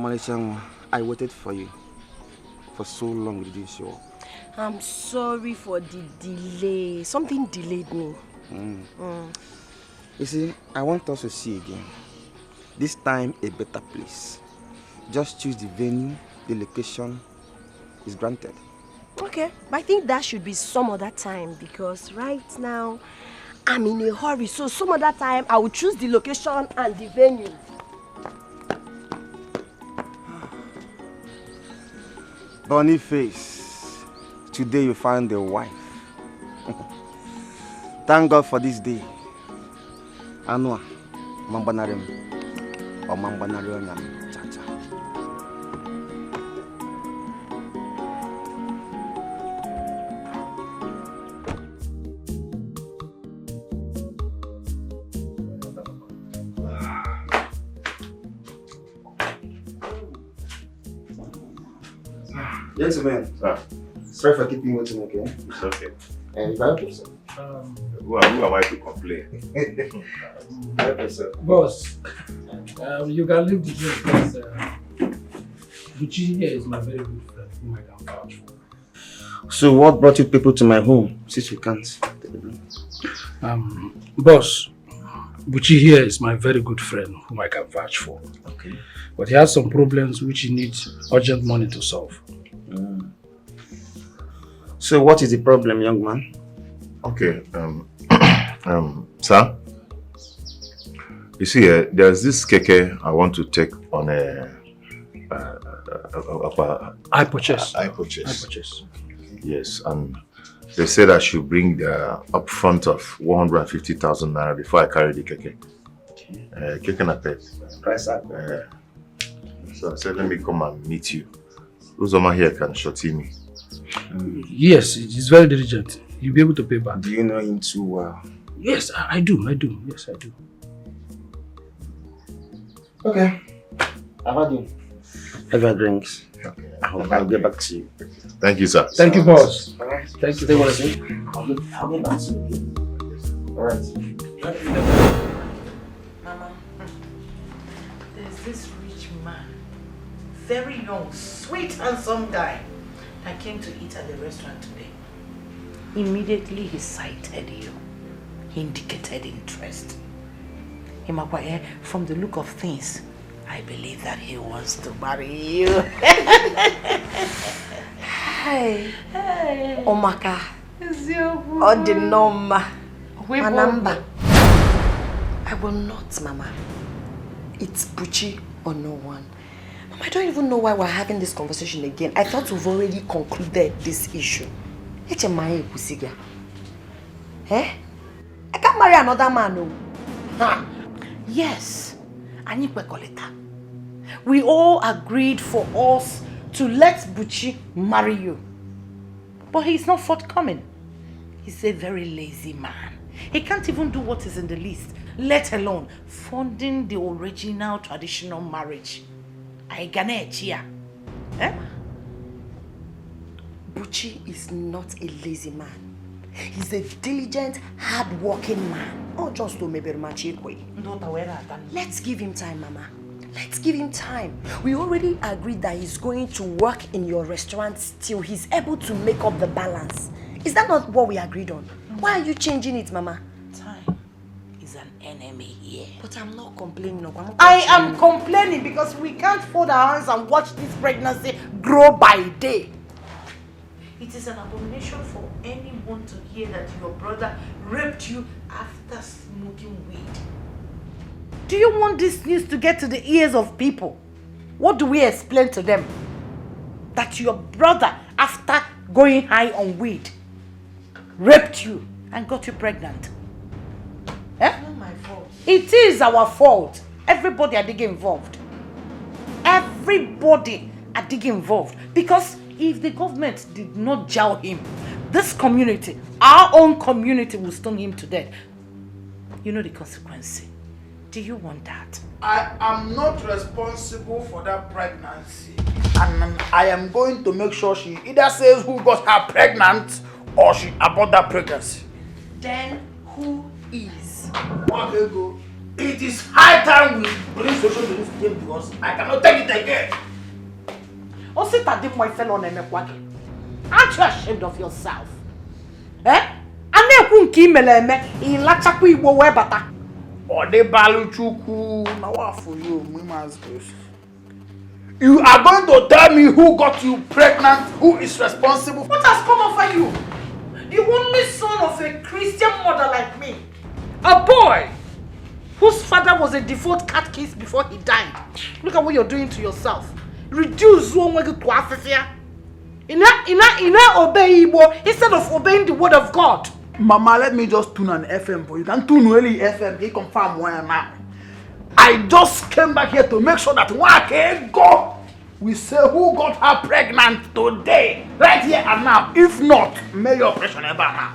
Omalishan, I waited for you. For so long, you didn't show up. I'm sorry for the delay. Something delayed me. You see, I want us to see again. This time, a better place. Just choose the venue, the location is granted. Okay, but I think that should be some other time because right now, I'm in a hurry. So some other time, I will choose the location and the venue. Boniface, today you found a wife. Thank God for this day. Anua, mambanarem, or mambanarionyam, cha-cha. Gentlemen, sorry for keeping you waiting, okay? It's okay. And you help yourself. Who am I to complain? Help yourself. Boss, you can leave the drink because Buchi here is my very good friend whom I can vouch for. So what brought you people to my home since you can't? Boss, Buchi here is my very good friend whom I can vouch for. Okay. But he has some problems which he needs urgent money to solve. So what is the problem, young man? Okay, sir. You see, there's this keke I want to take on a I purchase. Yes, and they said I should bring the upfront of 150,000 naira before I carry the keke. Keke na pet. Price up. So I said, let me come and meet you. Uzoma here can shorty me. Yes, he's very diligent. He'll be able to pay back. Do you know him too well? Yes, I do. Yes, I do. Okay. I've had you. Have your drinks. Okay. I'll get back to you. Thank you, sir. Thank you, boss. All right. Thank you. Stay with us. I'll get back to you. All right. Mama, there's this rich man, very young, sweet, handsome guy that came to eat at the restaurant today. Immediately he sighted you. He indicated interest. Himakwaye, from the look of things, I believe that he wants to marry you. Hey. Omaka. Odinoma. Anamba. I will not, Mama. It's Buchi or no one. Mama, I don't even know why we're having this conversation again. I thought we've already concluded this issue. Eh? I can't marry another man, no. Huh. Yes. We all agreed for us to let Buchi marry you. But he's not forthcoming. He's a very lazy man. He can't even do what is in the list, let alone funding the original traditional marriage. Eh? Buchi is not a lazy man. He's a diligent, hard-working man. Not just to Let's give him time, Mama. Let's give him time. We already agreed that he's going to work in your restaurant till he's able to make up the balance. Is that not what we agreed on? Why are you changing it, Mama? Time is an enemy here. But I'm not complaining. No, I am complaining because we can't fold our hands and watch this pregnancy grow by day. It is an abomination for anyone to hear that your brother raped you after smoking weed. Do you want this news to get to the ears of people? What do we explain to them? That your brother, after going high on weed, raped you and got you pregnant? Eh? It's not my fault. It is our fault. Everybody are digging involved. Everybody are digging involved. Because if the government did not jail him, this community, our own community, will stone him to death. You know the consequence. Do you want that? I am not responsible for that pregnancy. And I am going to make sure she either says who got her pregnant or she aborted that pregnancy. Then who is? Okay, go. It is high time we bring solution to this game because I cannot take it again. Osita did my fellow name. Aren't you ashamed of yourself? Eh? Ane ki meleme in lachaku igbo webata. Ode balu chuku na wa for you, You are going to tell me who got you pregnant, who is responsible? What has come over you? The only son of a Christian mother like me. A boy whose father was a devout catechist before he died. Look at what you're doing to yourself. Reduce one way to Africa. Ina obey Igbo instead of obeying the word of God. Mama, let me just tune an FM for you. Can tune really FM, he confirm where I'm at. I just came back here to make sure that one can go. We say who got her pregnant today, right here and now. If not, may your operation ever now.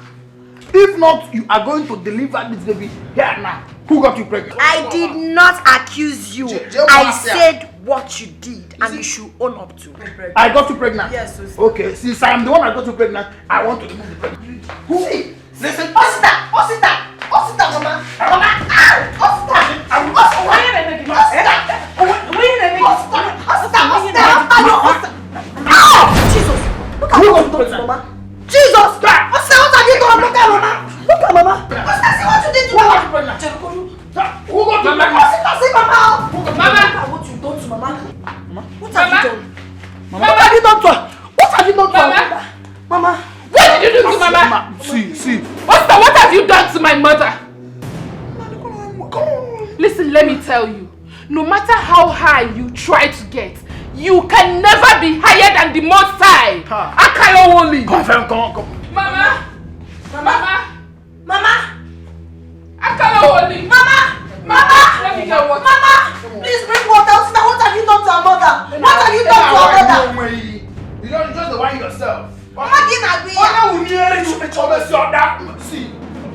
If not, you are going to deliver this baby here and now. Who got you pregnant? I did not accuse you. I said what you did and you should own up to. I got you pregnant? Yes. Okay, since I am the one that got you pregnant, I want to remove the pregnancy. Who? Listen. Osita, mama. Mama, Osita. Jesus! Look at what you done to Mama! Jesus! What have you done? Look at Mama! Look at Mama! Osita, see what you did to Mama! Who got you pregnant? Osita, see Mama! Look at what you done to Mama! What have you done? Mama, what have you done to her? What have you done to her? Mama! What did you do to Mama? See. Osita, what have you done to my mother? Listen, let me tell you. No matter how high you try to get, you can never be higher than the Most High. Akayo only. Come. Mama. Akayo only. Mama! Let me get water. Mama! Please bring water. Osita, what have you done to our mother? What have you done to our mother? You don't just the one yourself. Mama didn't agree. See,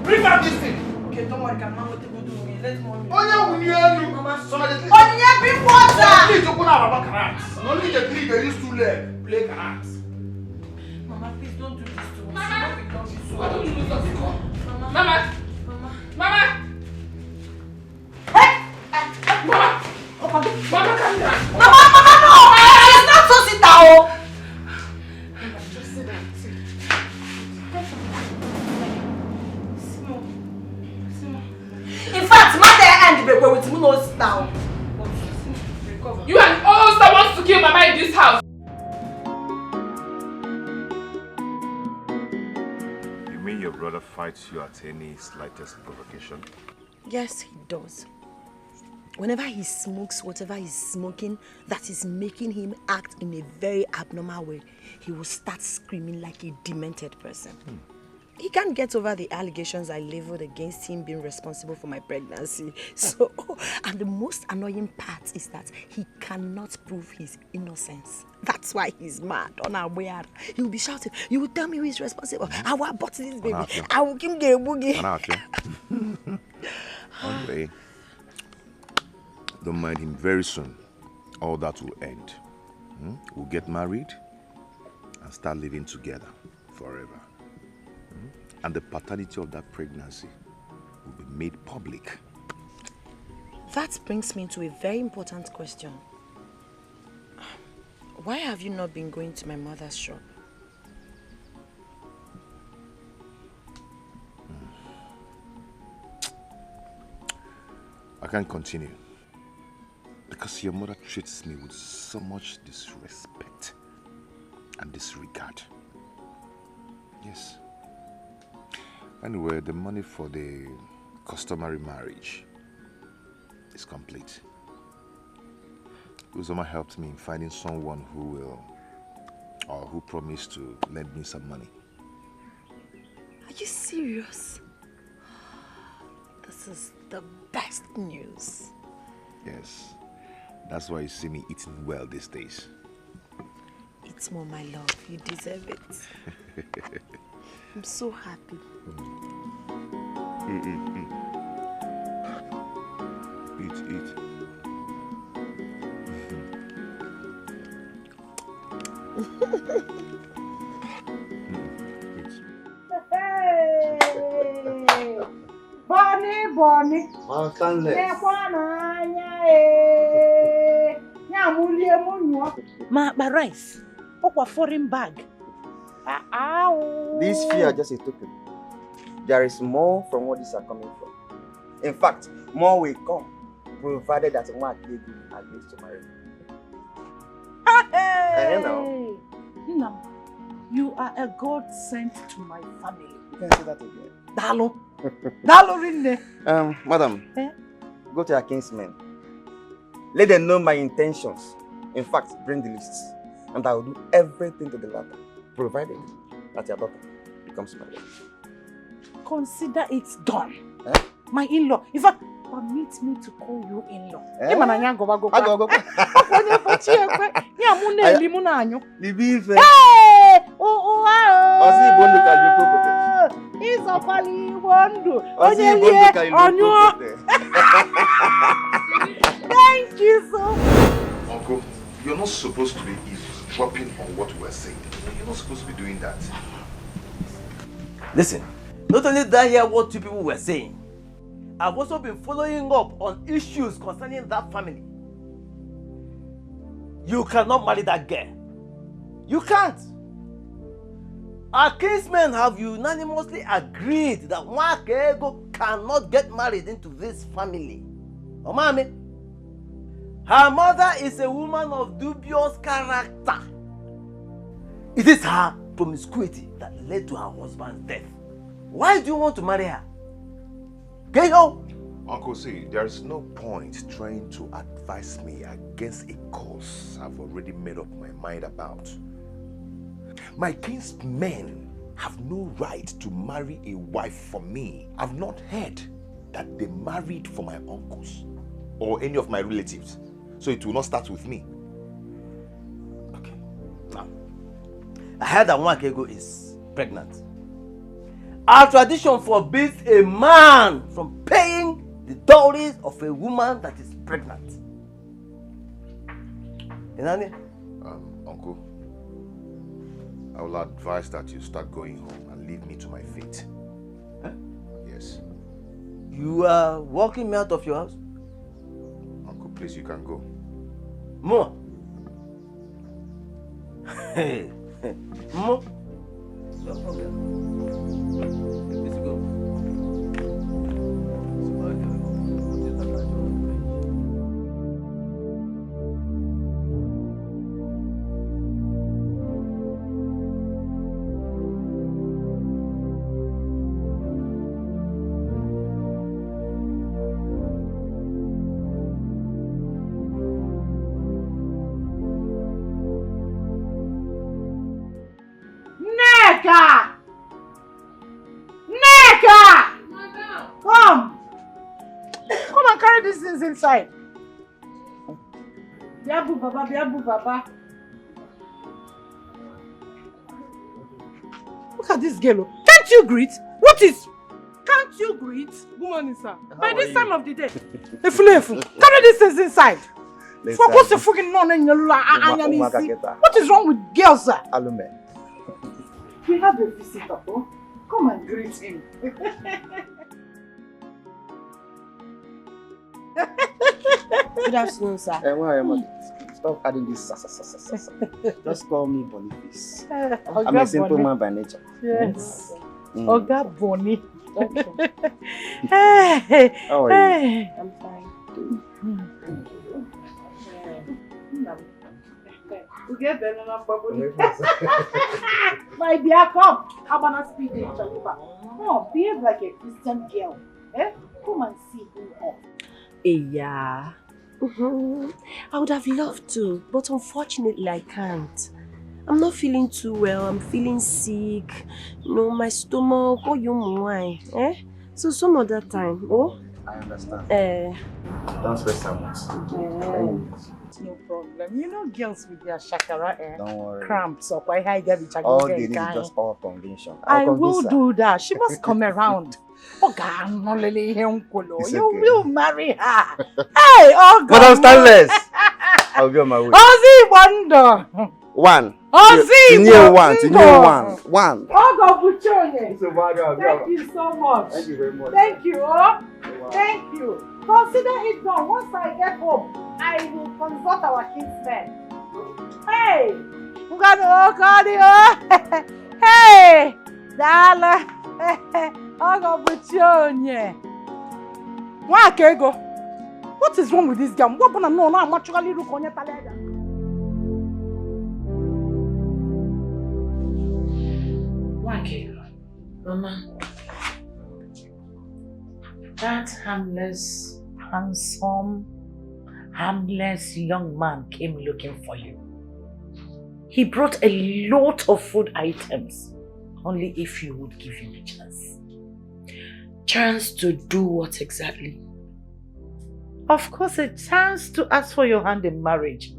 bring out this thing. Okay, don't worry, can Mama take good to me. Let mommy. Mama, bring water. No need to clean the used to play cards. Mama, please don't do this to us. Mama. What do you do? Mama. Hey! Mama, calm down. Mama, no! It's not so sit down. Just sit down. In fact, mother and the baby with me no sit down. You and all that wants to kill Mama in this house. You mean your brother fights you at any slightest provocation? Yes, he does. Whenever he smokes whatever he's smoking that is making him act in a very abnormal way, he will start screaming like a demented person. He can't get over the allegations I leveled against him being responsible for my pregnancy. So, and the most annoying part is that he cannot prove his innocence. That's why he's mad on our way out. He will be shouting, "You will tell me who is responsible. I will abort this baby. I will give him a boogie." Anyway, don't mind him. Very soon, all that will end. We'll get married and start living together forever. And the paternity of that pregnancy will be made public. That brings me to a very important question. Why have you not been going to my mother's shop? I can't continue. Because your mother treats me with so much disrespect and disregard. Yes. Anyway, the money for the customary marriage is complete. Uzoma helped me in finding someone who will, or who promised to lend me some money. Are you serious? This is the best news. Yes. That's why you see me eating well these days. Eat more, my love. You deserve it. I'm so happy. Eat. Bonnie Bonnie. Stanley. My rice. A foreign bag. These few are just a token. There is more from what these are coming from. In fact, more will come, provided that one agrees to marry. Hey! No. You are a God sent to my family. You can say that again. Dalo. Dalo Rinde. Madam, go to your kinsmen. Let them know my intentions. In fact, bring the lists. And I will do everything to the latter, provided that your daughter becomes my wife. Consider it done. My in-law. In fact, permit me to call you in-law. Hey! Thank you so much. Uncle, you're not supposed to be eavesdropping on what we're saying. You're not supposed to be doing that. Listen, not only did I hear what you people were saying, I've also been following up on issues concerning that family. You cannot marry that girl. You can't. Our kinsmen have unanimously agreed that Nwakego cannot get married into this family. Oh, mommy. Her mother is a woman of dubious character. It is her promiscuity that led to her husband's death. Why do you want to marry her? Go. Uncle, see, there is no point trying to advise me against a cause I've already made up my mind about. My kinsmen have no right to marry a wife for me. I've not heard that they married for my uncles or any of my relatives. So it will not start with me. Okay. Now, I heard that Nwakego is pregnant. Our tradition forbids a man from paying the dowry of a woman that is pregnant. Inani? Uncle, I will advise that you start going home and leave me to my fate. Huh? Yes. You are walking me out of your house? Uncle, please, you can go. Mo. Hey. Mo. No problem. Let's go. Neka! Come and carry these things inside. Biabu Baba. Look at this girl. Can't you greet? What is? Can't you greet? Good morning, sir. By this time of the day. Carry these things inside. What is wrong with girls, sir? Alume. We have a visitor. Oh? Come and greet him. Good afternoon, sir. Stop adding this. Just call me Boniface. I'm a simple man by nature. Yes. Oga Bonnie. Hey. How are you? I'm fine. My dear, come. I'm gonna speak in Chalupa. No, behave like a Christian girl. Come and see him off. Yeah. I would have loved to, but unfortunately I can't. I'm not feeling too well. I'm feeling sick. You know, my stomach. Oh, you why? So some other time. Oh. I understand. Don't stress so much. No problem. You know girls with their shakara Don't worry. cramps up. All they need is just our convention. I will do that. She must come around. You will marry her. Hey, oh God. Madam Stanley! I'll be on my way. Ozzy Wonder. 1. Tinye one. Ogo Buchonye. Thank you so much. Thank you very much. Thank you. Oh. Thank you. Consider it done. Once I get home, I will consult our kinsmen. Hey! Hey! Dala! Ogo Buchonye. Wakego. What is wrong with this guy? What gonna know? I'm actually looking at Talega. Mama, that harmless, handsome, harmless young man came looking for you. He brought a lot of food items, only if you would give him a chance. Chance to do what exactly? Of course, a chance to ask for your hand in marriage.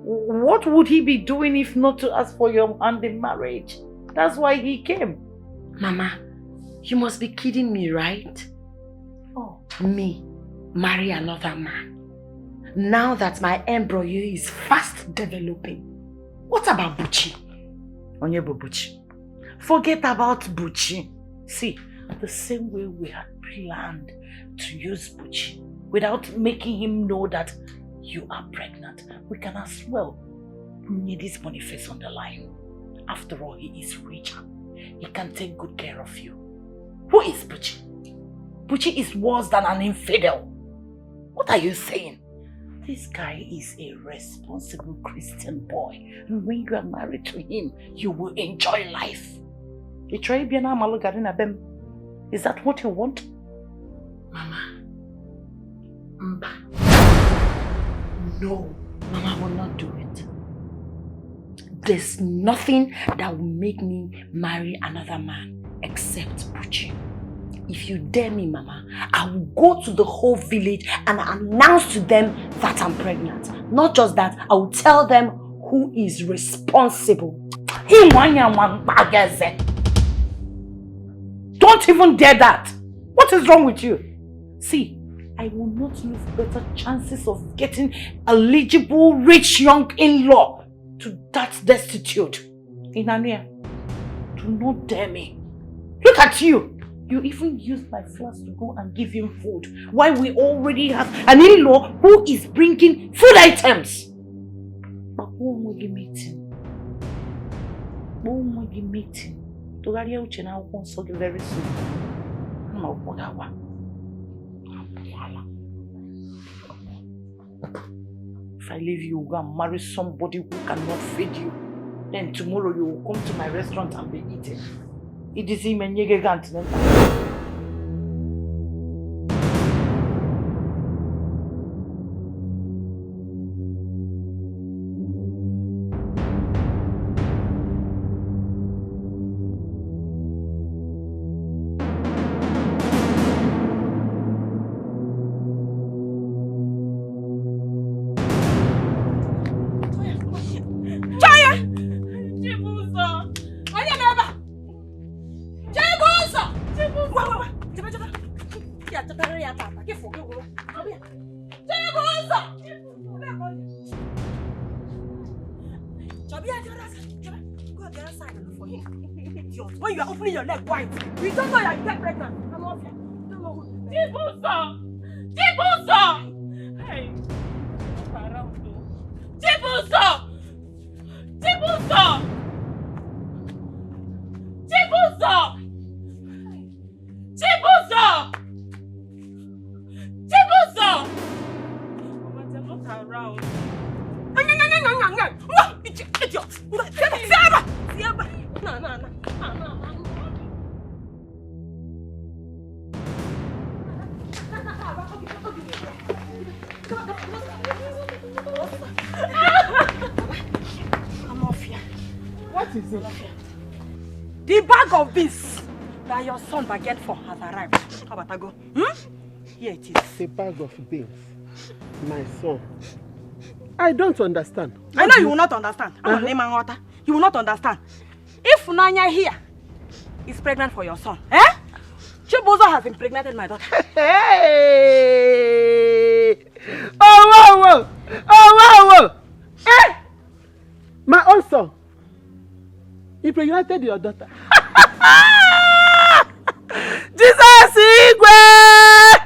What would he be doing if not to ask for your hand in marriage? That's why he came. Mama, you must be kidding me, right? Oh. Me, marry another man. Now that my embryo is fast developing. What about Buchi? Onyebo Buchi. Forget about Buchi. See, the same way we had planned to use Buchi without making him know that you are pregnant, we can as well need this Boniface on the line. After all, he is richer. He can take good care of you. Who is Buchi? Buchi is worse than an infidel. What are you saying? This guy is a responsible Christian boy. And when you are married to him, you will enjoy life. Is that what you want? Mama. No, Mama will not do it. There's nothing that will make me marry another man except Buchi. If you dare me, Mama, I will go to the whole village and announce to them that I'm pregnant. Not just that, I will tell them who is responsible. Don't even dare that. What is wrong with you? See, I will not lose better chances of getting eligible rich young in-law to that destitute. Inania, do not dare me. Look at you. You even used my flask to go and give him food, while we already have an in-law who is bringing food items. But when will you meeting? When will you meeting? Togaria uchena won't very soon. If I leave you, you'll go and marry somebody who cannot feed you. Then tomorrow you will come to my restaurant and be eating. It is him and Yegant. When you are opening your leg wide, we don't know that you get pregnant. I'm off here. Don't know who. Chibuzo! Hey. Chibuzo! Chibuzo! Chibuzo! Chibuzo! Chibuzo! They're not around. Idiot! No. I'm off here. What is it? The bag of beans that your son bargained for has arrived. How about I go? Here it is. A bag of beans. My son. I don't understand. I know you will not understand. You will not understand. If Nanya here is pregnant for your son, Chibuzo has impregnated my daughter. Hey! Oh, whoa! My own son. impregnated your daughter. Jesus Igwe!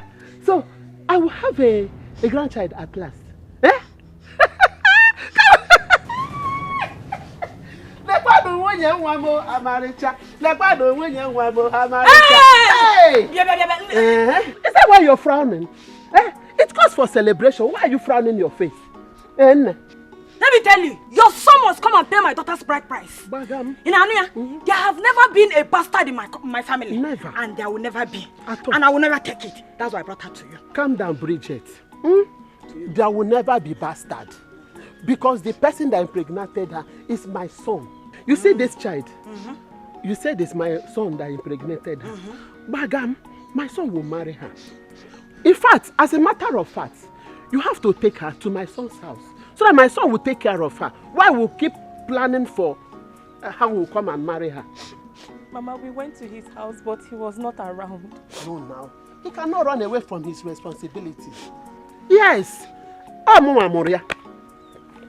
So, I will have a grandchild at last. Eh? Hey! Is that why you're frowning? Eh? It calls for celebration. Why are you frowning your face? Let me tell you, your son must come and pay my daughter's bride price. Bagam. In Anuya, there have never been a bastard in my family. Never. And there will never be. At all. And I will never take it. That's why I brought her to you. Calm down, Bridget. There will never be bastard. Because the person that impregnated her is my son. You see this child? You said it's my son that impregnated her. Bagam, my son will marry her. In fact, as a matter of fact, you have to take her to my son's house so that my son will take care of her. Why we'll keep planning for how we'll come and marry her? Mama, we went to his house, but he was not around. No, now. He cannot run away from his responsibilities. Yes. Oh, Mama Moria.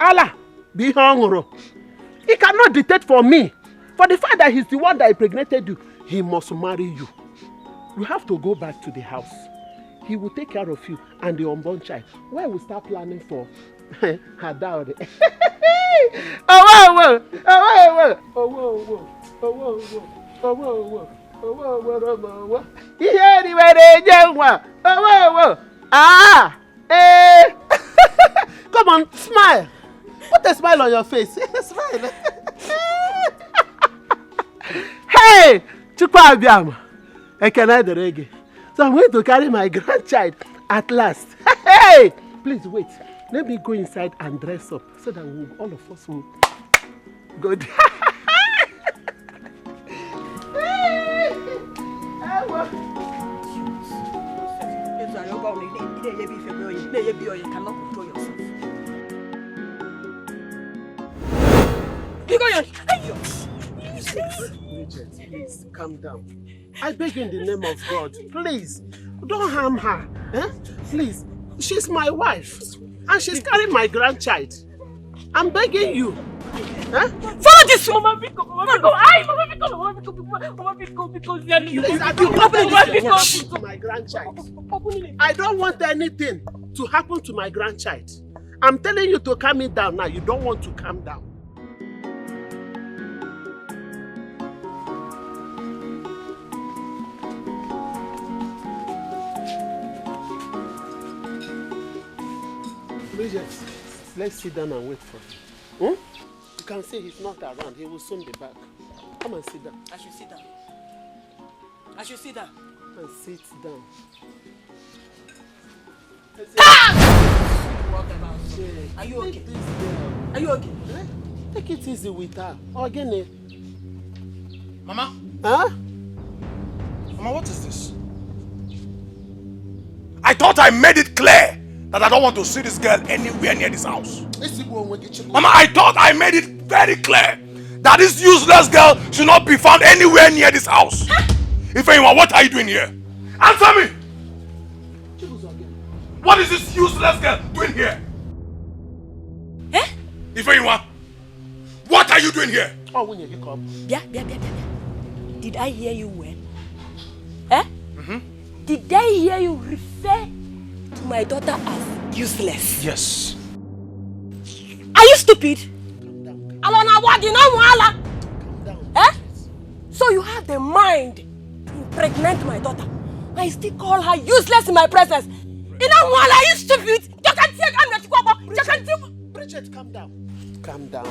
Allah, be hungry. He cannot dictate for me. For the fact that he's the one that impregnated you, he must marry you. You have to go back to the house. He will take care of you and the unborn child. Why we start planning for her dowry? Come on, smile. Put a smile on your face. Smile. Hey, Chukwa Abiam. I cannot the reggae. So I'm going to carry my grandchild at last. Hey! Please wait. Let me go inside and dress up so that all of us will go there. You cannot control yourself. Bridget, please calm down. I beg you in the name of God, please, don't harm her. Eh? Please, she's my wife and she's carrying my grandchild. I'm begging you. Eh? Follow this woman. Please, to my grandchild. I don't want anything to happen to my grandchild. I'm telling you to calm it down now. You don't want to calm down. Bridget, let's sit down and wait for him. You can see he's not around. He will soon be back. Come and sit down. I should sit down. I should sit down. And sit down. Are you okay? Are you okay? Take it easy with her. Again. Mama? Huh? Mama, what is this? I thought I made it clear that I don't want to see this girl anywhere near this house. Mama, I thought I made it very clear that this useless girl should not be found anywhere near this house. If anyone, what are you doing here? Answer me! What is this useless girl doing here? Eh? If anyone, what are you doing here? Oh, when you come. Yeah. Did I hear you well? Eh? Did I hear you refer to my daughter as useless? Yes. Are you stupid? Eh? So you have the mind to impregnate my daughter. I still call her useless in my presence. Are you stupid? Bridget, calm down. Calm down.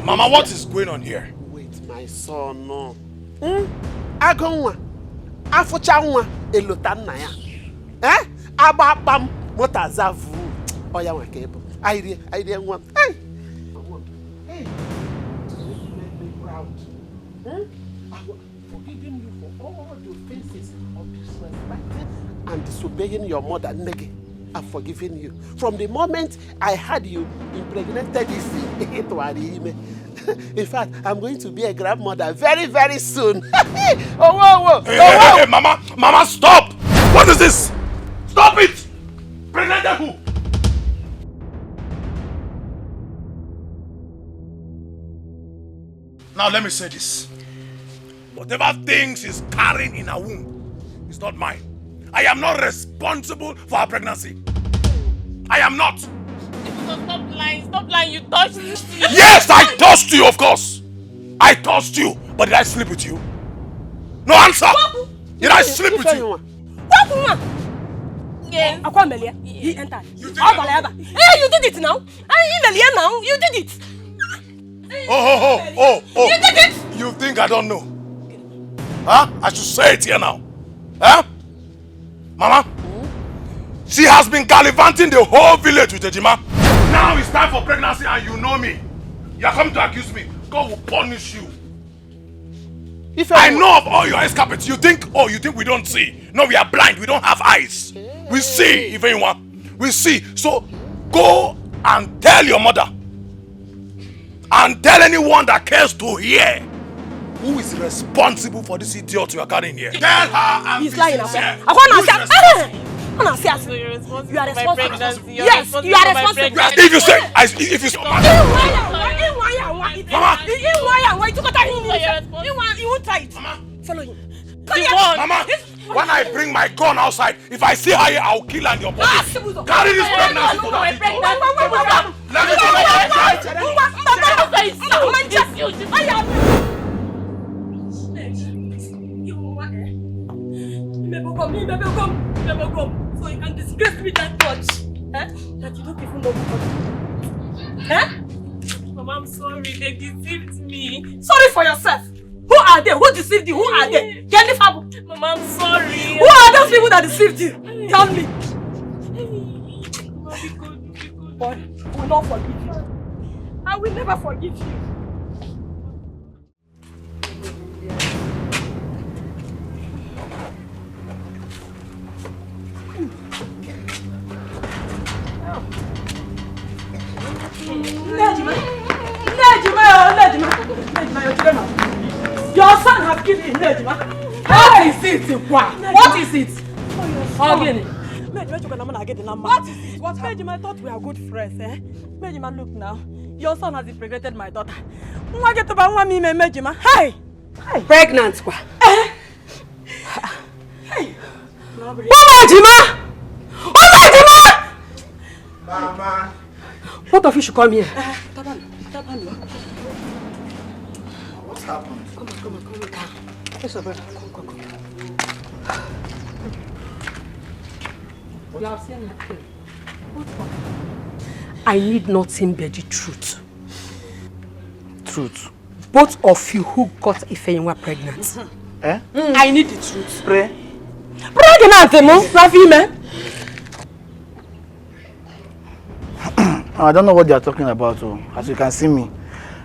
Mama, what is going on here? Wait, my son, no. Agonwa. Afuchanwa. Elotanaya. Eh? Ababam. Motazavu. Oya wakebo. I didn't want. Hey! Hey! You make me proud. I'm forgiving you for all the offenses of disrespecting and disobeying your mother, Negi. I've forgiven you. From the moment I had you impregnated in fact, I'm going to be a grandmother very, very soon. Hey, Mama, stop! What is this? Stop it! Pregnant who? Now let me say this. Whatever things she's carrying in her womb is not mine. I am not responsible for her pregnancy. I am not. Stop lying, you touched me. Yes, I touched you, of course. I touched you, but did I sleep with you? No answer. Did I sleep with you? Yes. He entered. Hey, you did it now. Now. You did it. Oh. You did it. You think I don't know? Huh? I should say it here now. Huh? Mama? She has been gallivanting the whole village with Ejima. Now it's time for pregnancy and you know me. You are coming to accuse me. God will punish you. I know of all your escapades. You think we don't see. No, we are blind. We don't have eyes. We see, if anyone. We see. So go and tell your mother. And tell anyone that cares to hear who is responsible for this idiot you are carrying here. Tell her and he's lying. You are responsible. Yes, you are responsible. If you say, if you say, Mama, you won't try it. Follow him. Mama, when I bring my gun outside, if I see her here, I'll kill her in your body. Carry this pregnancy to that idiot. Let me so you can disgrace me that much. That you don't even know who. Mama, I'm sorry, they deceived me. Sorry for yourself. Who are they? Who deceived you? Who are they? Mama, I'm sorry. Who are those people that deceived you? Tell me. But I will not forgive you. I will never forgive you. Your son has killed him, Nejima. What is it? What is it? What is it? What happened? I thought we are good friends, eh? Nejima, look now. Your son has impregnated my daughter. Hey! Pregnant, kwa? Hey! Nejima! Mama! Both of you should come here. What's happened? Come on. Yes, brother. Come. You have seen nothing. I need nothing but the truth. Truth? Both of you who got Ifeyinwa pregnant. I need the truth. Pregnant, Rafime. I don't know what they are talking about. As you can see me,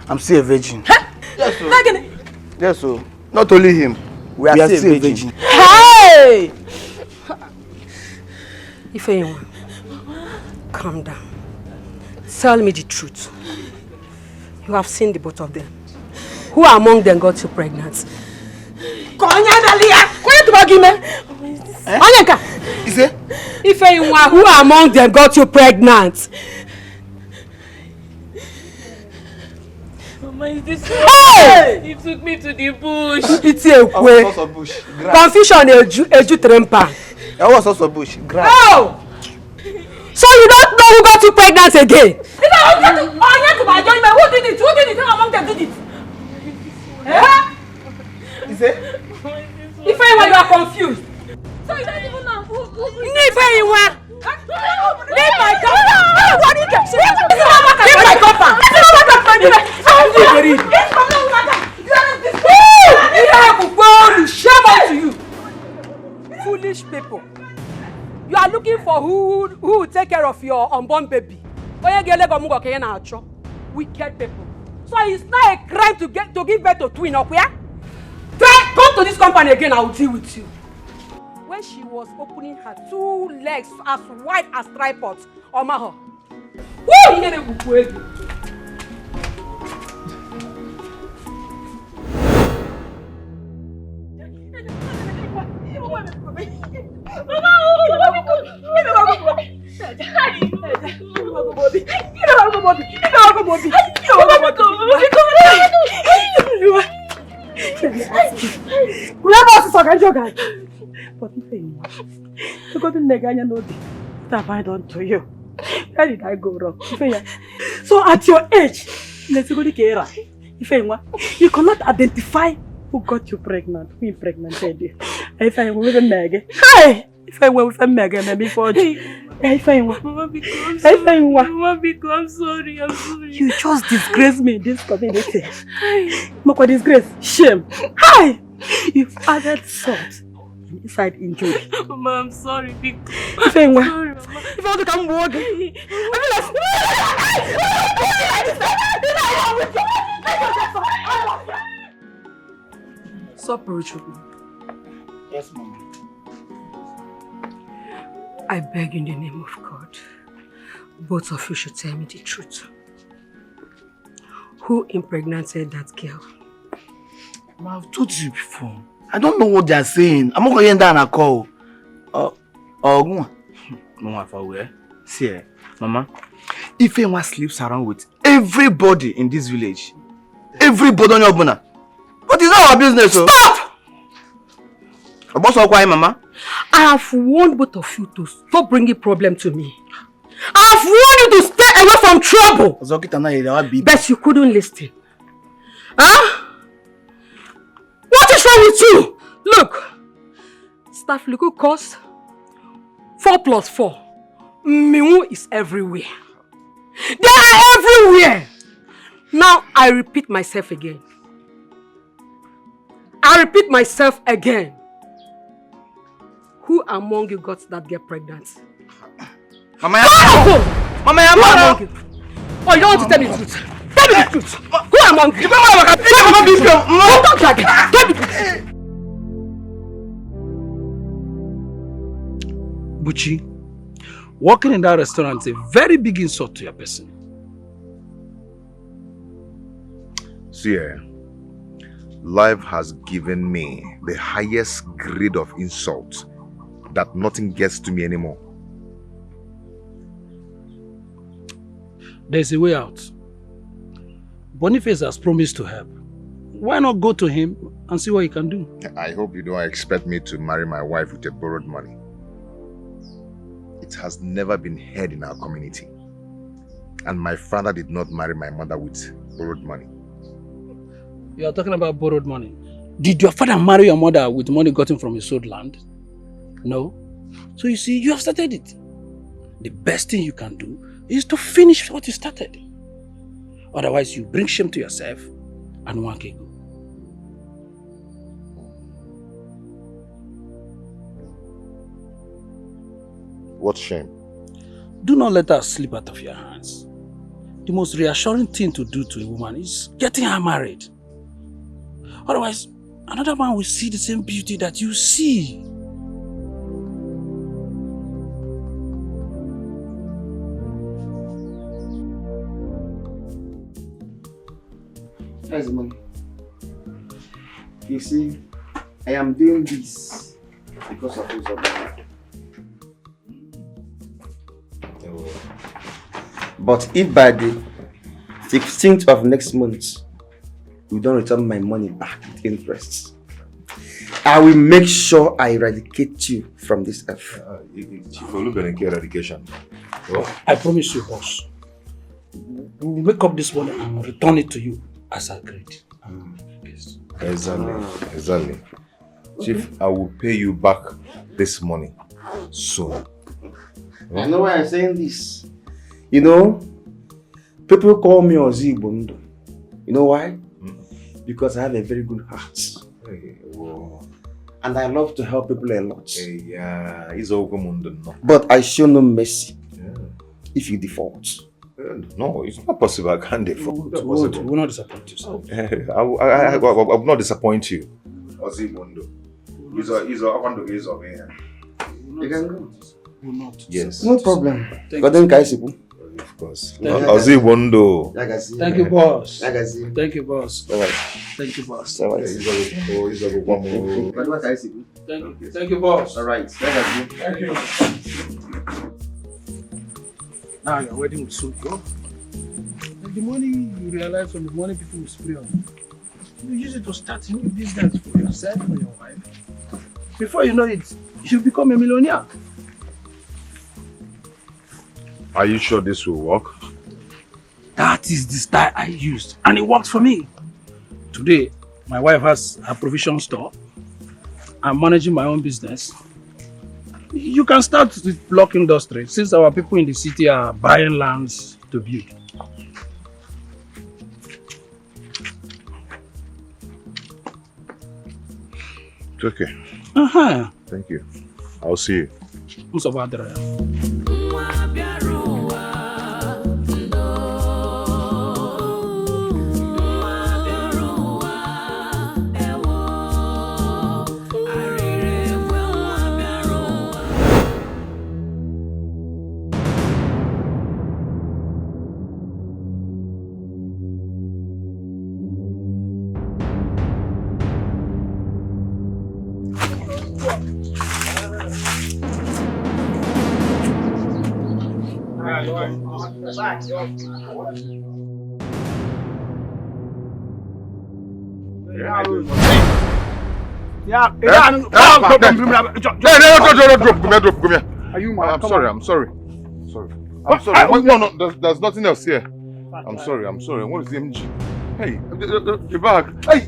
I'm still a virgin. Yes, sir. Yes, sir. Not only him. We are still a virgin. Hey! Ifeyinwa, calm down. Tell me the truth. You have seen the both of them. Who among them got you pregnant? Ifeyinwa, who among them got you pregnant? Mama, is this Hey! He took me to the bush. It's a way. Bush. Confusion, eju trempa. That was also bush. Grass. Oh! So you don't know who got you pregnant again? Who did it? Who among them did it? Is it? Ifeyinwa, you are confused. So you don't even know who Ifeyinwa! Leave my compound! Leave my compound! Shame on you! Foolish people. You are looking for who will take care of your unborn baby. Wicked people. So it's not a crime to give birth to twin, okay? Come to this company again, I will deal with you. When she was opening her 2 legs as wide as tripods, Omaha. Woo! But if you go to Neganya no what have I done to you? Where did I go wrong? So at your age, let's go to Kera. You cannot identify who got you pregnant, who impregnated you. If I were with a Meg, hey! If I were with a Meg, maybe for you. Mama, I'm sorry. You just disgrace me in this community. Moko disgrace, shame. Hi! You've added salt inside injury. Mama, I'm sorry. If I want to come walk, Stop, Recheal. Yes, Mama. I beg in the name of God, both of you should tell me the truth. Who impregnated that girl? Mama, I've told you before. I don't know what they are saying. I'm not going to end down a call. Mama, if I were. See, Mama, if anyone sleeps around with everybody in this village, everybody on your bona, what is our business? Stop! What's up, Mama? I have warned both of you to stop bringing problem to me. I have warned you to stay away from trouble. But you couldn't listen. Huh? What is wrong with you? Look, staff local cost 4 plus 4. Mimu is everywhere. They are everywhere. Now I repeat myself again. Who among you got that girl pregnant? Mama, Mama, oh, you don't want to tell me the truth? Tell me the truth. Who among you? Tell me the truth. Buchi, working in that restaurant is a very big insult to your person. See, life has given me the highest grade of insult that nothing gets to me anymore. There's a way out. Boniface has promised to help. Why not go to him and see what he can do? I hope you don't expect me to marry my wife with a borrowed money. It has never been heard in our community. And my father did not marry my mother with borrowed money. You are talking about borrowed money. Did your father marry your mother with money gotten from his sold land? No. So you see, you have started it. The best thing you can do is to finish what you started. Otherwise, you bring shame to yourself and one can go. What shame? Do not let her slip out of your hands. The most reassuring thing to do to a woman is getting her married. Otherwise, another man will see the same beauty that you see. Here's the money. You see, I am doing this because of his obligation. But if by the 15th of next month, you don't return my money back with interest, I will make sure I eradicate you from this earth. Chief Olubenike eradication. I promise you, boss. We will make up this money and return it to you as agreed. Yes. Exactly. Chief, I will pay you back this money soon. I know why I'm saying this. You know, people call me Ozibondo. You know why? Because I have a very good heart. And I love to help people a lot. But I show no mercy if you default. No, it's not possible. I can't default. We will not disappoint you, sir. I will not disappoint you. Ozibondo. You can go. We will not. Yes. No problem. Of course. Ozibondo. Thank you, boss. Thank you, boss. Thank you, boss. Thank you, boss. All right. Thank you. Now your wedding will soon go. And the money you realize from the money people will spray on you, you use it to start a new business for yourself and your wife. Before you know it, you'll become a millionaire. Are you sure this will work? That is the style I used, and it worked for me. Today, my wife has a provision store. I'm managing my own business. You can start with block industry, since our people in the city are buying lands to build. It's okay. Thank you. I'll see you. Drop. Come here. Are you mad? I'm sorry. I'm sorry. No, there's nothing else here. I'm sorry. What is the MG? Hey, the bag. Hey,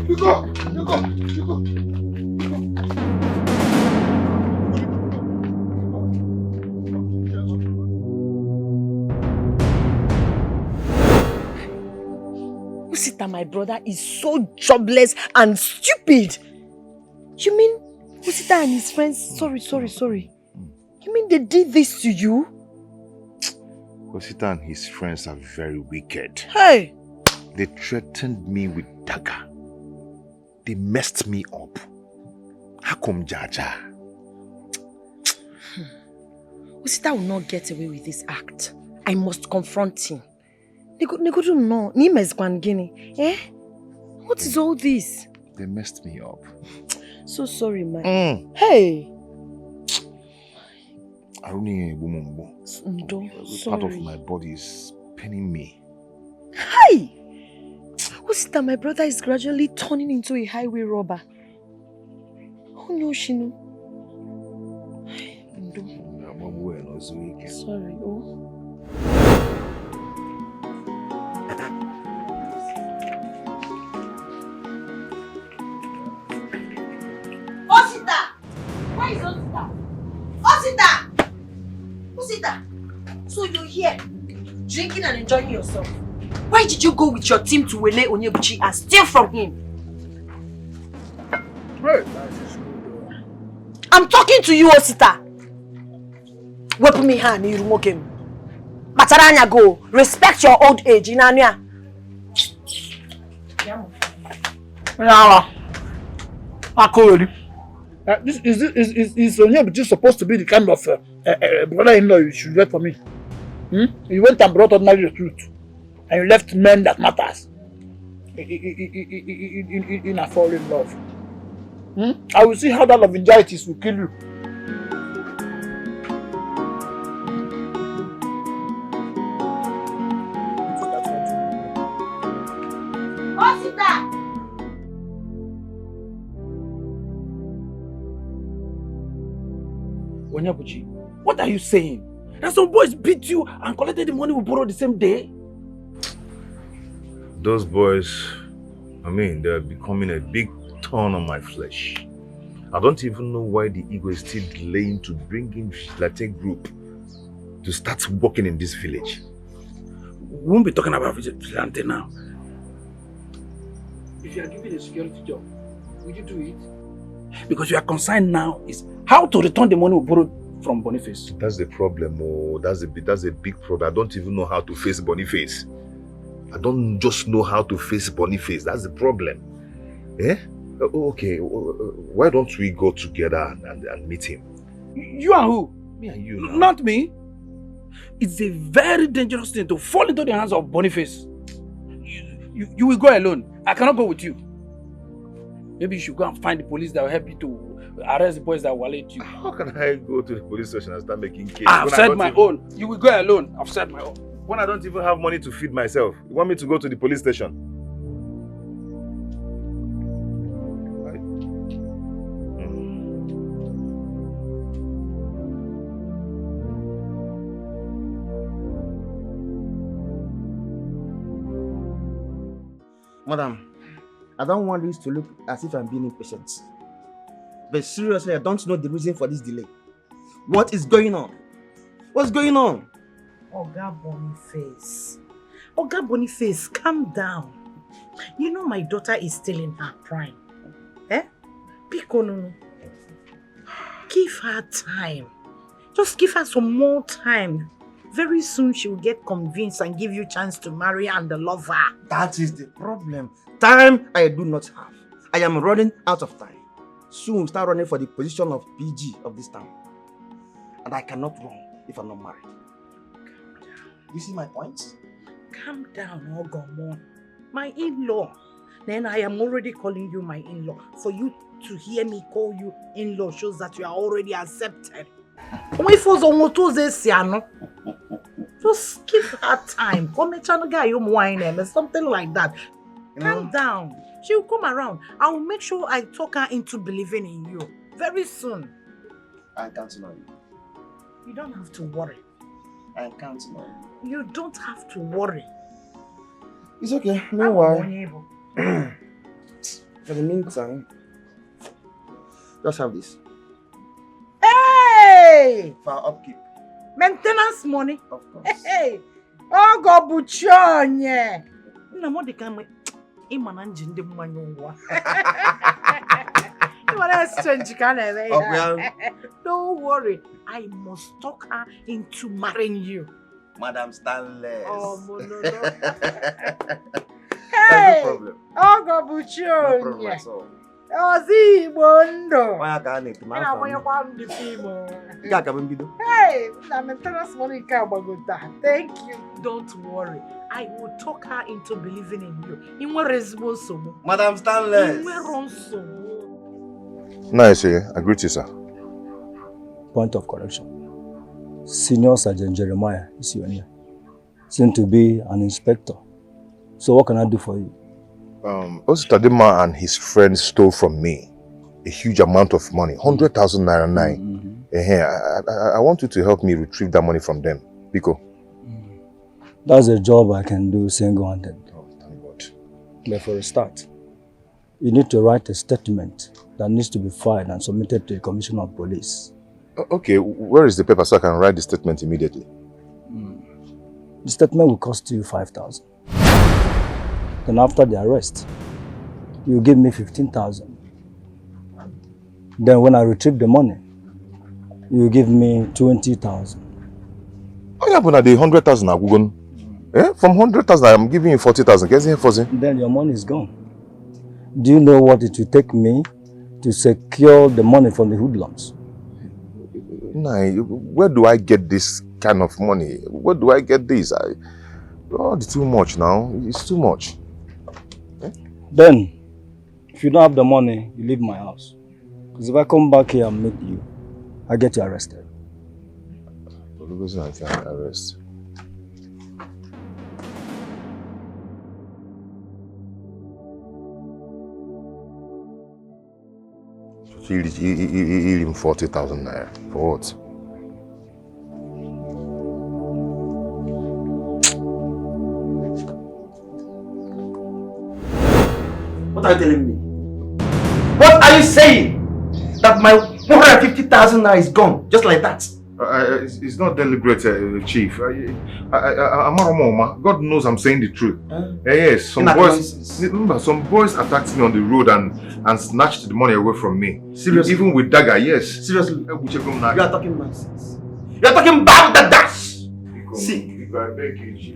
you go. Usita, my brother, is so jobless and stupid. You mean Usita and his friends? Sorry. You mean they did this to you? Usita and his friends are very wicked. Hey! They threatened me with dagger. They messed me up. How come Jaja? Usita will not get away with this act. I must confront him. No. Eh? What is all this? They messed me up. So sorry, man. Hey! Sorry. Part of my body is paining me. Hey! Usita, my brother is gradually turning into a highway robber. Oh no, Shinu. Sorry, Osita! Where is Osita? Osita! So you're here, drinking and enjoying yourself. Why did you go with your team to Wele Onyebuchi and steal from him? I'm talking to you, Osita. Wepu me hand, you remoke him. Mataranya go. Respect your old age, Inanya. This is Onyebuchi supposed to be the kind of brother-in-law you should get for me. You went and brought ordinary recruit, and you left men that matters in a fallen love. I will see how that love anxieties will kill you. Onyebuchi, what are you saying? That some boys beat you and collected the money we borrowed the same day? Those boys, they're becoming a big thorn on my flesh. I don't even know why the ego is still delaying to bring in Vigilante group to start working in this village. We won't be talking about Vigilante now. If you are given a security job, will you do it? Because your concern now is how to return the money we borrowed from Boniface. That's the problem. That's a big problem. I don't even know how to face Boniface. I don't just know how to face Boniface. That's the problem. Eh? Okay, why don't we go together and meet him? You and who? Me and you now. Not me. It's a very dangerous thing to fall into the hands of Boniface. You will go alone. I cannot go with you. Maybe you should go and find the police that will help you to arrest the boys that violate you. How can I go to the police station and start making cases? I've said my own. You will go alone. I've said my own. When I don't even have money to feed myself, you want me to go to the police station? Madam, I don't want this to look as if I'm being impatient. But seriously, I don't know the reason for this delay. What is going on? What's going on? Oga Boniface. Oga Boniface, calm down. You know my daughter is still in her prime. Pikono. Give her time. Just give her some more time. Very soon she will get convinced and give you a chance to marry and love her. That is the problem. Time I do not have. I am running out of time. Soon we'll start running for the position of PG of this town. And I cannot run if I'm not married. You see my point? Calm down, Ogomon. My in-law. Then I am already calling you my in-law. For you to hear me call you in-law shows that you are already accepted. Just give her time. Something like that. Calm down. She will come around. I will make sure I talk her into believing in you. Very soon. I can't know you. You don't have to worry. I can't know you. You don't have to worry. It's okay. No worry. For the meantime, just have this. Hey! For our upkeep. Maintenance money. Of course. Hey! Oh, go buchonye. No more the kind of imananjin de manyongwa. Don't worry. I must talk her into marrying you. Madam Stanley. Oh, no. Hey! No problem. Oh, go buchonye. No problem at all. Oh, see, Bondo. Why can't it? Hey, maintenance money can't go down. Thank you. Don't worry. I will talk her into believing in you. In what responsible? Madam Stanley. Nice, I greet you, sir. Point of correction. Senior Sergeant Jeremiah is your name. Seem to be an inspector. So what can I do for you? Ositadima and his friends stole from me a huge amount of money, 100,000 naira. I want you to help me retrieve that money from them. Biko. That's a job I can do single-handed. Oh, thank God. But for a start, you need to write a statement that needs to be filed and submitted to the Commissioner of Police. Okay, where is the paper so I can write the statement immediately? The statement will cost you 5,000. Then after the arrest, you give me 15,000. Then when I retrieve the money, you give me 20,000. Oh yeah, but the 100,000 are going. From 100,000, I'm giving you 40,000. Then your money is gone. Do you know what it will take me to secure the money from the hoodlums? Nah, where do I get this kind of money? Where do I get this? It's too much now. It's too much. Then, if you don't have the money, you leave my house. Because if I come back here and meet you, I get you arrested. For the reason I can arrest. So you him 40,000 naira. For what? What are you telling me? What are you saying? That my 150,000 naira is gone, just like that? It's not deliberate, Chief. God knows I'm saying the truth. Yes, some boys attacked me on the road and snatched the money away from me. Seriously? Even with dagger, yes. Seriously? You are talking nonsense. You are talking about the dash. See,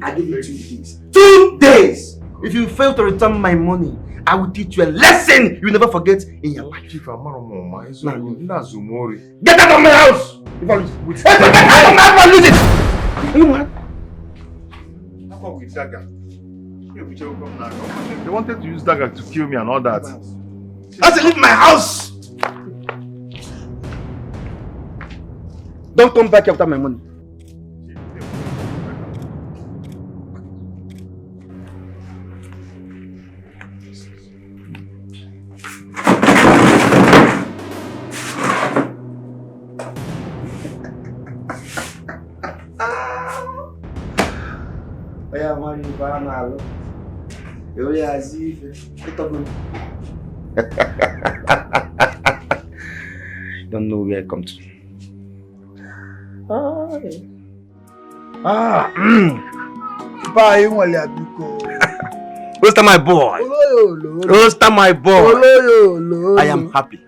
I give you 2 days. 2 days! If you fail to return my money, I will teach you a lesson you will never forget in your life. Chief, Get out of my house! If I lose it. If I lose it! Are you mad? With dagger. They wanted to use dagger to kill me and all that. I said leave my house! Don't come back after my money. Don't know where I come to. Bye, Biko. Roaster my boy. Roaster my boy. I am happy.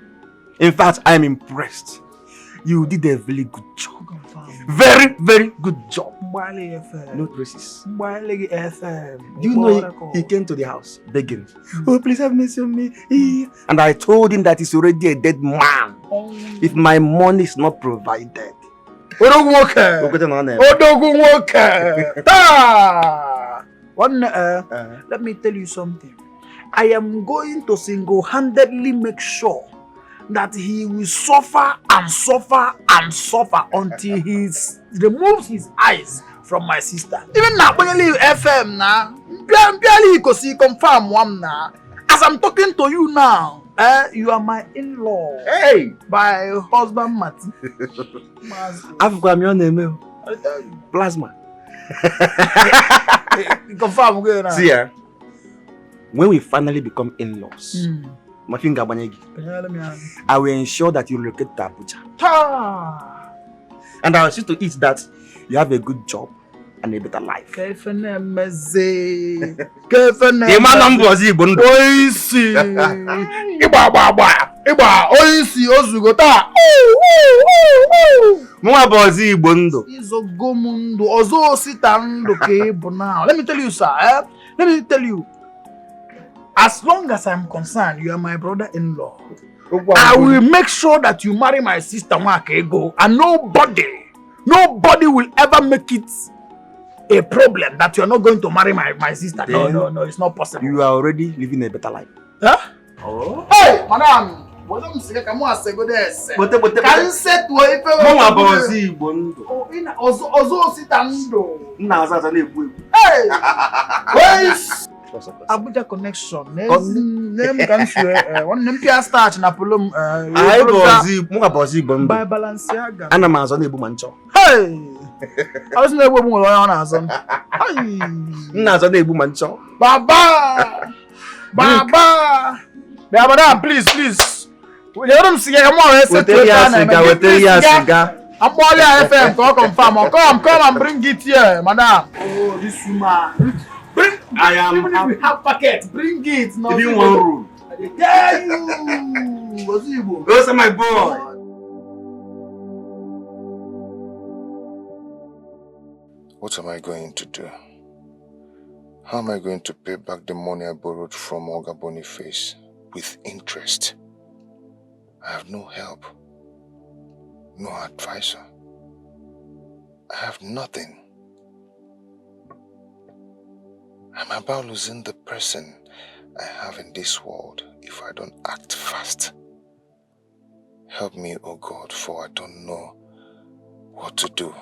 In fact, I am impressed. You did a really good job. Very, very good job. No traces. Do you know he came to the house begging? Oh, please have mercy on me. And I told him that he's already a dead man. If my money is not provided. Let me tell you something. I am going to single-handedly make sure that he will suffer and suffer and suffer until he removes his eyes from my sister. Even now, when you leave FM now, barely you can see confirm one now. As I'm talking to you now, you are my in-law. Hey, my husband Mati. I've got your name. Plasma. Confirm again now. See, when we finally become in-laws, my finger I will ensure that you relocate to Abuja. And I will see to it that you have a good job and a better life. Let me tell you, sir. Let me tell you. As long as I'm concerned, you are my brother-in-law. I will make sure that you marry my sister Wakego, and nobody will ever make it a problem that you are not going to marry my sister. No, it's not possible. You are already living a better life. Huh? Oh. Hey, madam. Can sit Abuja connection. Name can share. One Olympia start na polum. I bozi by Balenciaga. Ana mazon ebu mancho. Hey. I was never going on azon. Nazon ebu mancho. Baba. Madam, please. We don't see I'm only FM to confirm. Come and bring it here, madam. Oh, this woman. I am even if we have packets, bring it. No, in one room. I tell you. Wazico. Those are my boy. What am I going to do? How am I going to pay back the money I borrowed from Oga Boniface with interest? I have no help, no advisor. I have nothing. I'm about losing the person I have in this world if I don't act fast. Help me, oh God, for I don't know what to do.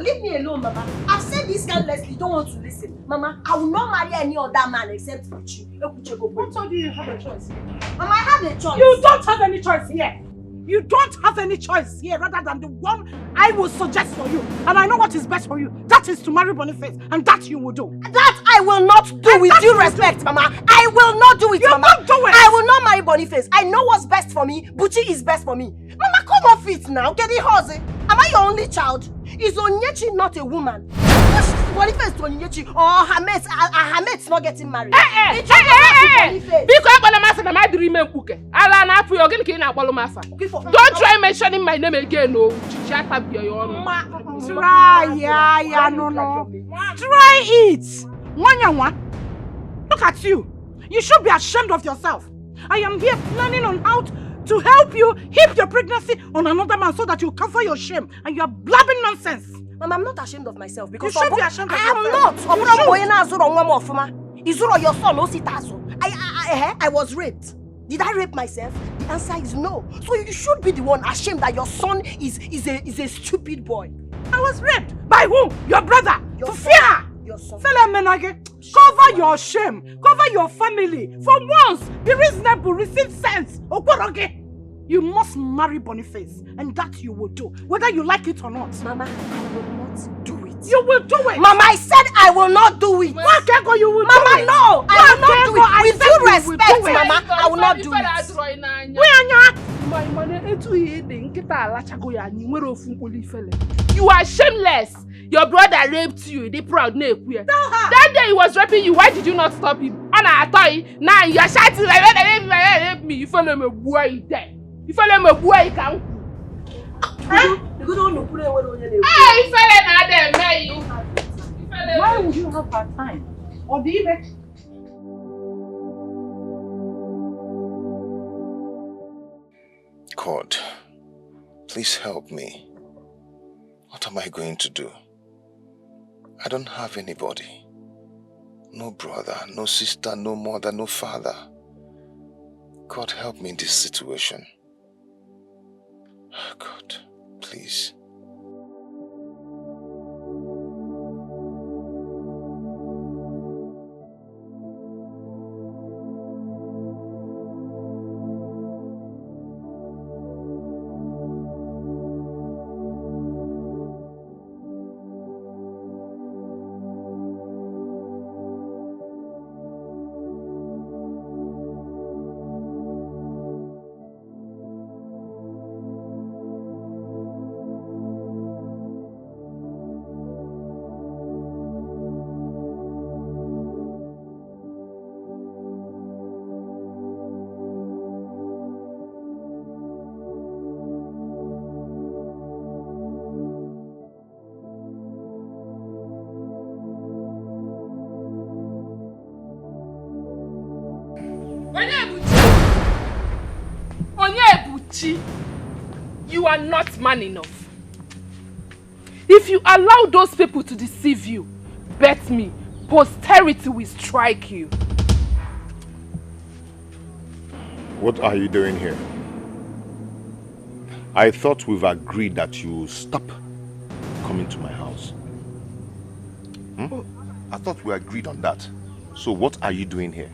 Leave me alone, Mama. I've said this countlessly. Don't want to listen. Mama, I will not marry any other man except Uchi. What told you have a choice? Mama, I have a choice. You don't have any choice here. You don't have any choice here rather than the one I will suggest for you. And I know what is best for you. That is to marry Boniface. And that you will do. That I will not do, and with due respect, Mama. I will not do it, Mama. You won't do it. I will not marry Boniface. I know what's best for me. Buchi is best for me. Mama, come off it now. Get it, Jose. Am I your only child? Is Onyechi not a woman? Boniface to Onyechi or her mates not getting married? Because don't try mentioning my name again, no. Try it. Look at you. You should be ashamed of yourself. I am here planning on how to help you heap your pregnancy on another man so that you cover your shame, and you are blabbing nonsense. Mama, I'm not ashamed of myself because you should be ashamed of yourself. I am not. I was raped. Did I rape myself? The answer is no. So you should be the one ashamed that your son is a stupid boy. I was raped. By whom? Your brother. Your Fear. Your son. Cover your shame. Cover your family. For once, be reasonable. Receive sense. Okoroge. You must marry Boniface. And that you will do. Whether you like it or not. Mama, I will not do it. You will do it. Mama, I said I will not do it. Wakego, you will Mama, do it. no. I will not do it. With due respect, Mama, I will not do it. You are shameless. Your brother raped you. They proud. That day he was raping you. Why did you not stop him? Now you are shouting like that. Rape me. You follow me, boy. You follow me, boy. You can't. Why would you have that time? Or do you God, please help me. What am I going to do? I don't have anybody. No brother, no sister, no mother, no father. God, help me in this situation. God, please. You are not man enough. If you allow those people to deceive you, bet me, posterity will strike you. What are you doing here? I thought we've agreed that you stop coming to my house. I thought we agreed on that. So what are you doing here?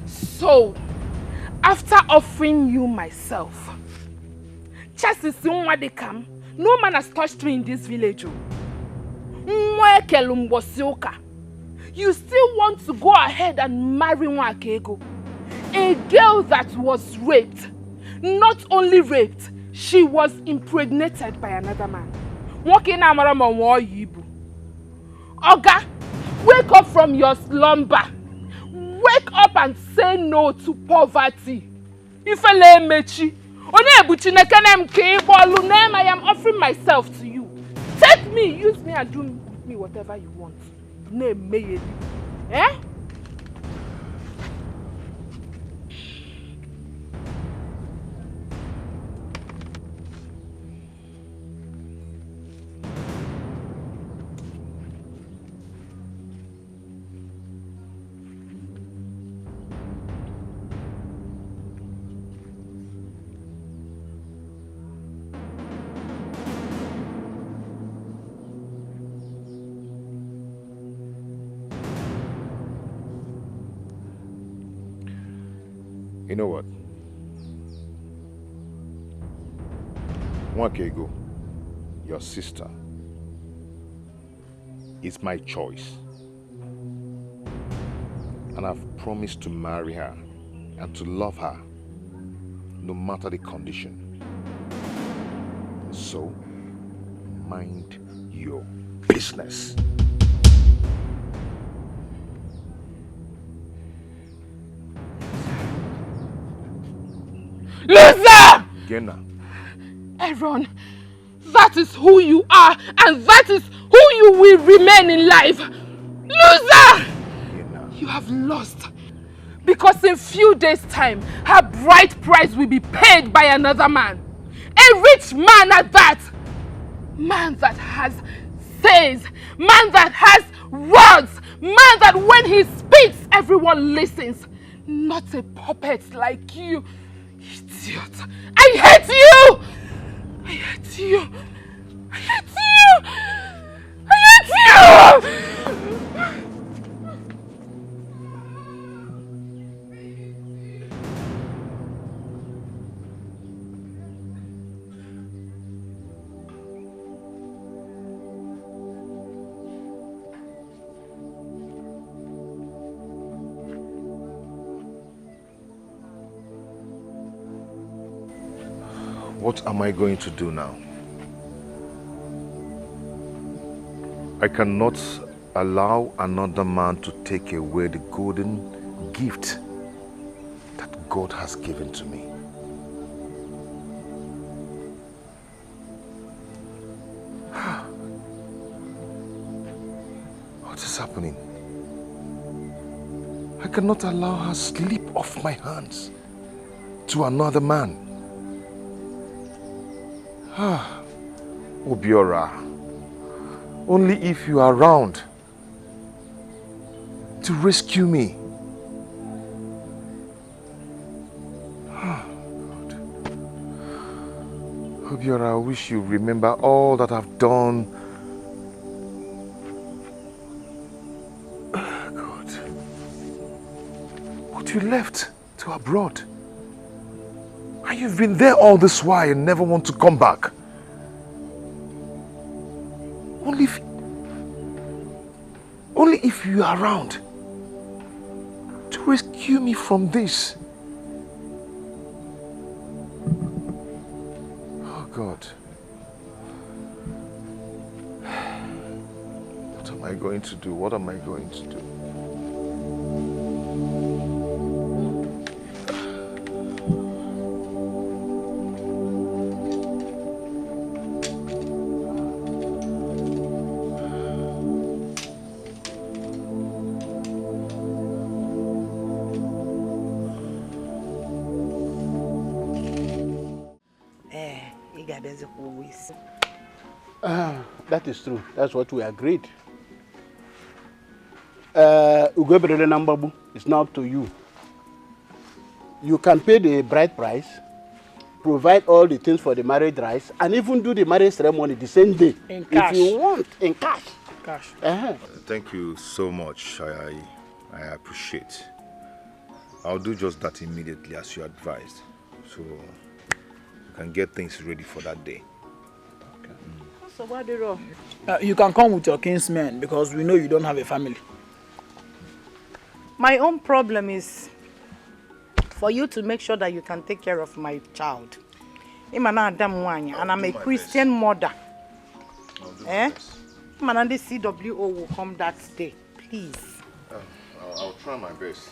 So, after offering you myself, no man has touched me in this village. You still want to go ahead and marry Wakego, a girl that was raped. Not only raped, she was impregnated by another man. Oga, wake up from your slumber. Wake up and say no to poverty. I am offering myself to you. Take me, use me and do with me whatever you want. Name me. Eh? You know what? Wakego, your sister, is my choice. And I've promised to marry her and to love her, no matter the condition. So, mind your business. Loser! Gena. Aaron, that is who you are, and that is who you will remain in life. Loser! Gena. You have lost. Because in few days' time, her bride price will be paid by another man. A rich man at that. Man that has says, man that has words, man that when he speaks, everyone listens. Not a puppet like you. Idiot. I hate you! I hate you! I hate you! What am I going to do now? I cannot allow another man to take away the golden gift that God has given to me. What is happening? I cannot allow her slip off my hands to another man. Obiora, only if you are around to rescue me. God. Obiora, I wish you remember all that I've done. God. What you left to abroad. And you've been there all this while and never want to come back. Only if you are around to rescue me from this. Oh God. What am I going to do? What am I going to do? That is true. That's what we agreed. Ugoberele Nambabu, it's now up to you. You can pay the bride price, provide all the things for the marriage rites, and even do the marriage ceremony the same day. In cash. If you want, in cash. Cash. Thank you so much. I appreciate. I'll do just that immediately as you advised. So you can get things ready for that day. So what do you do? You can come with your kinsmen because we know you don't have a family. My own problem is for you to make sure that you can take care of my child. And I'm a Christian mother. And the CWO will come that day. Please. I'll try my best.